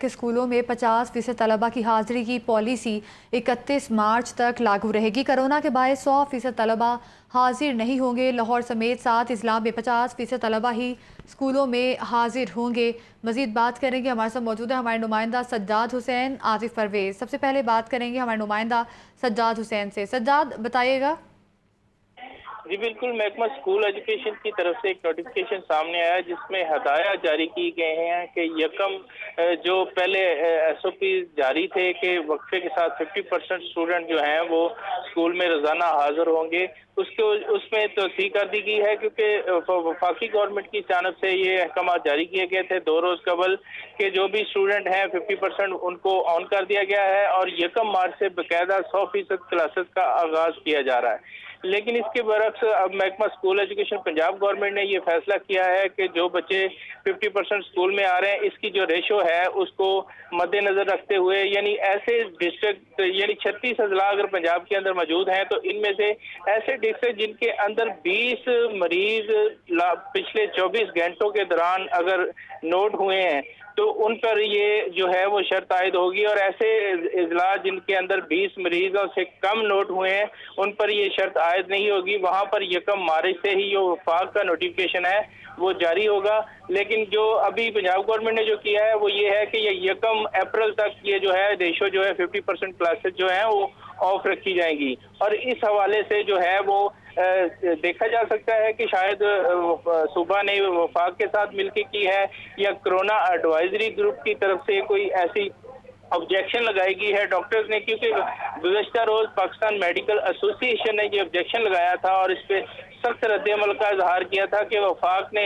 कि स्कूलों में 50% तलबा की हाजिरी की पॉलिसी 31 मार्च तक लागू रहेगी। कोरोना के बायस 100% तलबा हाजिर नहीं होंगे। लाहौर समेत 7 अजला में 50% तलबा ही स्कूलों में हाजिर होंगे। मजीद बात करेंगे, हमारे साथ मौजूद है हमारे नुमाइंदा सज्जाद हुसैन, आतिफ परवेज। सबसे पहले बात करेंगे हमारे नुमाइंदा सज्जाद हुसैन से। सज्जाद, बताइएगा। जी बिल्कुल, महकमा स्कूल एजुकेशन की तरफ से एक नोटिफिकेशन सामने आया जिसमें हदायत जारी की गए हैं कि यकम जो पहले एसओपी जारी थे कि वक्फे के साथ 50% स्टूडेंट जो हैं वो स्कूल में रोजाना हाजिर होंगे, उसको उसमें तोसी कर दी गई है क्योंकि वफाकी गवर्नमेंट की जानब से ये अहकाम जारी किए गए थे 2 रोज कबल कि जो भी स्टूडेंट हैं 50% उनको ऑन कर दिया गया है और यकम मार्च से बाकायदा 100% क्लासेस का आगाज किया जा रहा है। लेकिन इसके बरक्स अब महकमा स्कूल एजुकेशन पंजाब गवर्नमेंट ने ये फैसला किया है कि जो बच्चे 50% स्कूल में आ रहे हैं इसकी जो रेशो है उसको मद्देनजर रखते हुए, यानी ऐसे डिस्ट्रिक्ट यानी 36 अजला अगर पंजाब के अंदर मौजूद हैं तो इनमें से ऐसे डिस्ट्रिक्ट जिनके अंदर 20 मरीज पिछले 24 घंटों के दौरान अगर नोट हुए हैं तो उन पर ये जो है वो शर्त आयद होगी, और ऐसे इजला जिनके अंदर 20 मरीजों से कम नोट हुए हैं उन पर ये शर्त आयद नहीं होगी। वहां पर यकम मार्च से ही जो वफाक का नोटिफिकेशन है वो जारी होगा। लेकिन जो अभी पंजाब गवर्नमेंट ने जो किया है वो ये है कि ये यकम अप्रैल तक ये जो है रेशो जो है 50% क्लासेस जो है वो ऑफ रखी जाएंगी। और इस हवाले से जो है वो देखा जा सकता है कि शायद सूबा ने वफाक के साथ मिलकर की है या कोरोना एडवाइजरी ग्रुप की तरफ से कोई ऐसी ऑब्जेक्शन लगाई गई है डॉक्टर्स ने, क्योंकि गुज़श्ता रोज पाकिस्तान मेडिकल एसोसिएशन ने ये ऑब्जेक्शन लगाया था और इस पे सख्त रद्द-ए-अमल का इजहार किया था कि वफाक ने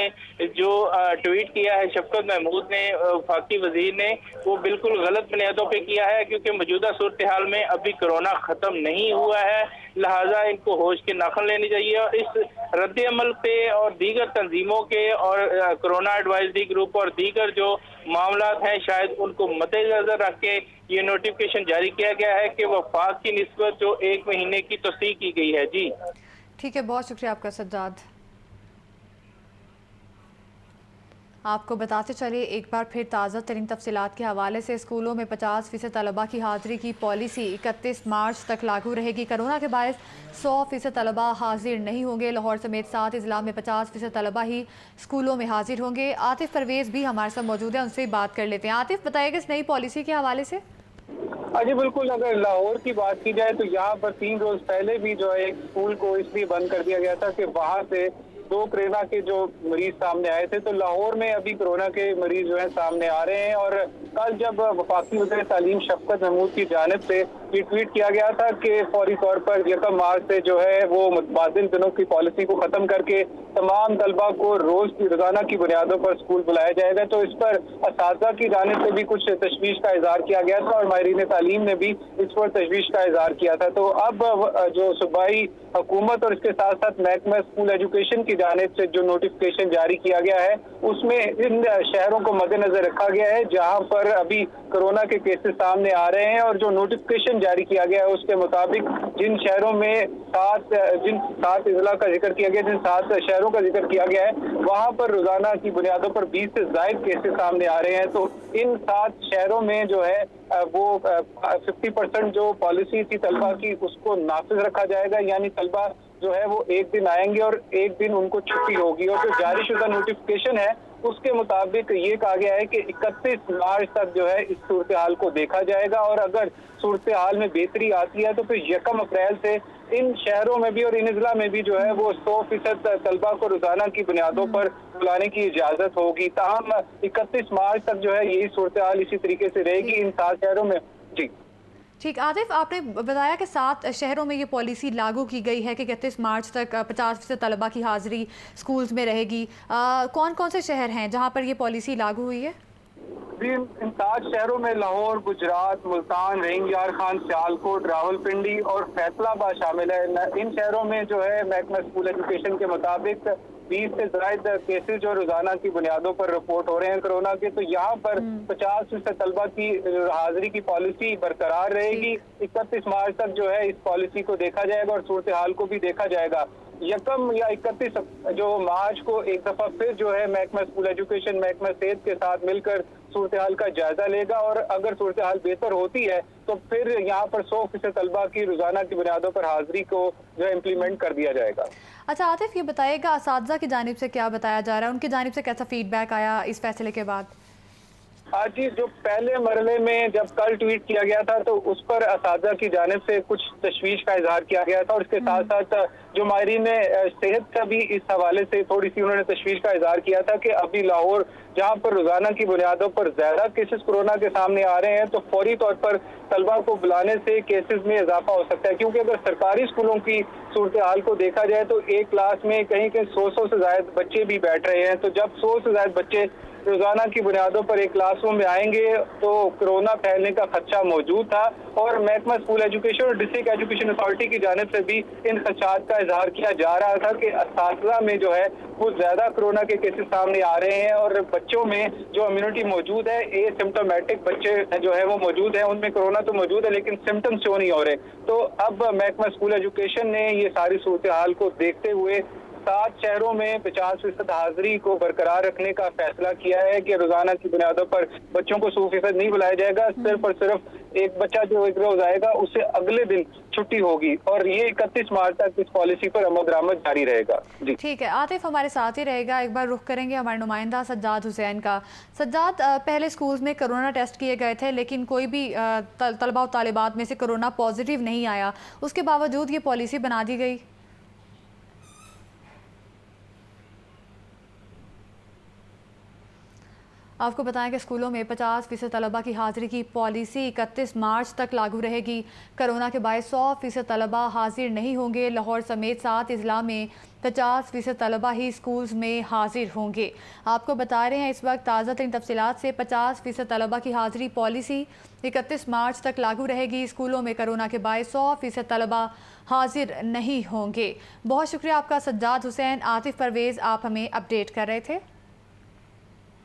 जो ट्वीट किया है शफकत महमूद ने वफाकी वजीर ने वो बिल्कुल गलत बुनियादों पे किया है, क्योंकि मौजूदा सूरत हाल में अभी कोरोना खत्म नहीं हुआ है, लिहाजा इनको होश के नाखन लेनी चाहिए। और इस रद्द-ए-अमल पे और दीगर तंजीमों के और कोरोना एडवाइजरी ग्रुप और दीगर जो मामलात हैं शायद उनको मद्देनजर रख के ये नोटिफिकेशन जारी किया गया है कि वफाक की निस्बत जो 1 महीने की तौसीह की गई है। जी ठीक है, बहुत शुक्रिया आपका सज्जाद। आपको बताते चले एक बार फिर ताज़ा तरीन तफसीलात के हवाले से, स्कूलों में 50% तलबा की हाजिरी की पॉलिसी 31 मार्च तक लागू रहेगी। कोरोना के बायस 100% तलबा हाजिर नहीं होंगे। लाहौर समेत 7 अजला में 50% तलबा ही स्कूलों में हाजिर होंगे। आतिफ परवेज भी हमारे साथ मौजूद है, उनसे बात कर लेते हैं। आतिफ, बताइएगा इस नई पॉलिसी के हवाले से। जी बिल्कुल, अगर लाहौर की बात की जाए तो यहाँ पर 3 रोज पहले भी जो है एक स्कूल को इसलिए बंद कर दिया गया था कि वहाँ से 2 कोरोना के जो मरीज सामने आए थे। तो लाहौर में अभी कोरोना के मरीज जो है सामने आ रहे हैं। और कल जब वफाकी वज़ीर तालीम शफकत महमूद की जानिब से ये ट्वीट किया गया था कि फौरी तौर पर 1 मार्च से जो है वो मुतबादिल दिनों की पॉलिसी को खत्म करके तमाम तलबा को रोजाना की बुनियादों पर स्कूल बुलाया जाएगा, तो इस पर असातिज़ा की जानिब से भी कुछ तशवीश का इजहार किया गया था और माहिरीन तालीम ने भी इस पर तशवीश का इजहार किया था। तो अब जो सूबाई हुकूमत और इसके साथ साथ महकमा स्कूल एजुकेशन की जानिब से जो नोटिफिकेशन जारी किया गया है उसमें इन शहरों को मद्देनजर रखा गया है जहां पर अभी कोरोना के केसेस सामने आ रहे हैं। और जो नोटिफिकेशन जारी किया गया है उसके मुताबिक जिन शहरों में जिन 7 अजला का जिक्र किया गया, जिन 7 शहरों का जिक्र किया गया है वहां पर रोजाना की बुनियादों पर 20 से ज्यादा केसेस सामने आ रहे हैं। तो इन 7 शहरों में जो है वो 50% जो पॉलिसी थी तलबा की उसको नाफिज रखा जाएगा, यानी तलबा जो है वो एक दिन आएंगे और एक दिन उनको छुट्टी होगी। और जो जारी शुदा नोटिफिकेशन है उसके मुताबिक ये कहा गया है कि 31 मार्च तक जो है इस सूरत हाल को देखा जाएगा और अगर सूरत हाल में बेहतरी आती है तो फिर 1 अप्रैल से इन शहरों में भी और इन अजला में भी जो है वो 100% तलबा को रोजाना की बुनियादों पर बुलाने की इजाजत होगी। ताहम 31 मार्च तक जो है यही सूरत हाल इसी तरीके से रहेगी इन 7 शहरों में। जी ठीक, आतिफ, आपने बताया कि 7 शहरों में ये पॉलिसी लागू की गई है कि 31 मार्च तक 50% तलबा की हाजिरी स्कूल्स में रहेगी। कौन कौन से शहर हैं जहां पर ये पॉलिसी लागू हुई है? इन 7 शहरों में लाहौर, गुजरात, मुल्तान, रेंगियार खान, सियालकोट, रावलपिंडी और फैसलाबाद शामिल है। इन शहरों में जो है महकमा स्कूल एजुकेशन के मुताबिक 20 से ज्यादा केसेस जो रोजाना की बुनियादों पर रिपोर्ट हो रहे हैं कोरोना के, तो यहाँ पर 50% तलबा की हाजिरी की पॉलिसी बरकरार रहेगी। 31 मार्च तक जो है इस पॉलिसी को देखा जाएगा और सूरत हाल को भी देखा जाएगा। यकम या 31 जो मार्च को एक दफा फिर जो है महकमा स्कूल एजुकेशन, महकमा सेहत के साथ मिलकर सूरत हाल का जायजा लेगा और अगर सूरत हाल बेहतर होती है तो फिर यहाँ पर 100% तलबा की रोजाना की बुनियादों पर हाजिरी को जो है इम्प्लीमेंट कर दिया जाएगा। अच्छा आतिफ, ये बताइएगा असातिज़ा की जानिब से क्या बताया जा रहा है, उनकी जानिब से कैसा फीडबैक आया इस फैसले के बाद? आज जी जो पहले मरले में जब कल ट्वीट किया गया था तो उस पर असातिज़ा की जानिब से कुछ तशवीश का इजहार किया गया था और इसके साथ साथ जो माहिरीन सेहत का भी इस हवाले से थोड़ी सी उन्होंने तशवीश का इजहार किया था कि अभी लाहौर जहां पर रोजाना की बुनियादों पर ज्यादा केसेस कोरोना के सामने आ रहे हैं तो फौरी तौर पर तलबा को बुलाने से केसेस में इजाफा हो सकता है, क्योंकि अगर सरकारी स्कूलों की सूरत हाल को देखा जाए तो एक क्लास में कहीं कहीं 100 से ज्यादा बच्चे भी बैठ रहे हैं। तो जब 100 से ज्यादा बच्चे रोजाना की बुनियादों पर एक क्लासरूम में आएंगे तो कोरोना फैलने का खदशा मौजूद था और महकमा स्कूल एजुकेशन और डिस्ट्रिक्ट एजुकेशन अथॉरिटी की जानिब से भी इन खदशात का इजहार किया जा रहा था कि असातिज़ा में जो है वो ज्यादा कोरोना के केसेस सामने आ रहे हैं और बच्चों में जो इम्यूनिटी मौजूद है, एसिम्प्टोमेटिक बच्चे जो है वो मौजूद है, उनमें कोरोना तो मौजूद है लेकिन सिम्टम्स शो नहीं हो रहे। तो अब महकमा स्कूल एजुकेशन ने ये सारी सूरत हाल को देखते हुए 7 शहरों में 50% हाजिरी को बरकरार रखने का फैसला किया है कि रोजाना की बुनियादों पर बच्चों को 100% नहीं बुलाया जाएगा। सिर्फ और सिर्फ एक बच्चा जो एक रोज आएगा उससे अगले दिन छुट्टी होगी और ये 31 मार्च तक इस पॉलिसी पर अमल दरामद जारी रहेगा। जी ठीक है, आतिफ हमारे साथ ही रहेगा। एक बार रुख करेंगे हमारे नुमाइंदा सज्जाद हुसैन का। सज्जाद, पहले स्कूल्स में कोरोना टेस्ट किए गए थे लेकिन कोई भी तलबा और तालिबात में से कोरोना पॉजिटिव नहीं आया, उसके बावजूद ये पॉलिसी बना दी गई। आपको बताएं कि स्कूलों में 50% तलबा की हाजिरी की पॉलिसी 31 मार्च तक लागू रहेगी। कोरोना के बायस 100% तलबा हाजिर नहीं होंगे। लाहौर समेत 7 अजला में 50% तलबा ही स्कूल्स में हाजिर होंगे। आपको बता रहे हैं इस वक्त ताज़ा तरीन तफसीलात से 50% तलबा की हाजिरी पॉलिसी 31 मार्च तक लागू रहेगी। स्कूलों में कोरोना के बायस 100% तलबा हाजिर नहीं होंगे। बहुत शुक्रिया आपका सज्जाद हुसैन। आतिफ परवेज़ आप हमें अपडेट कर रहे थे।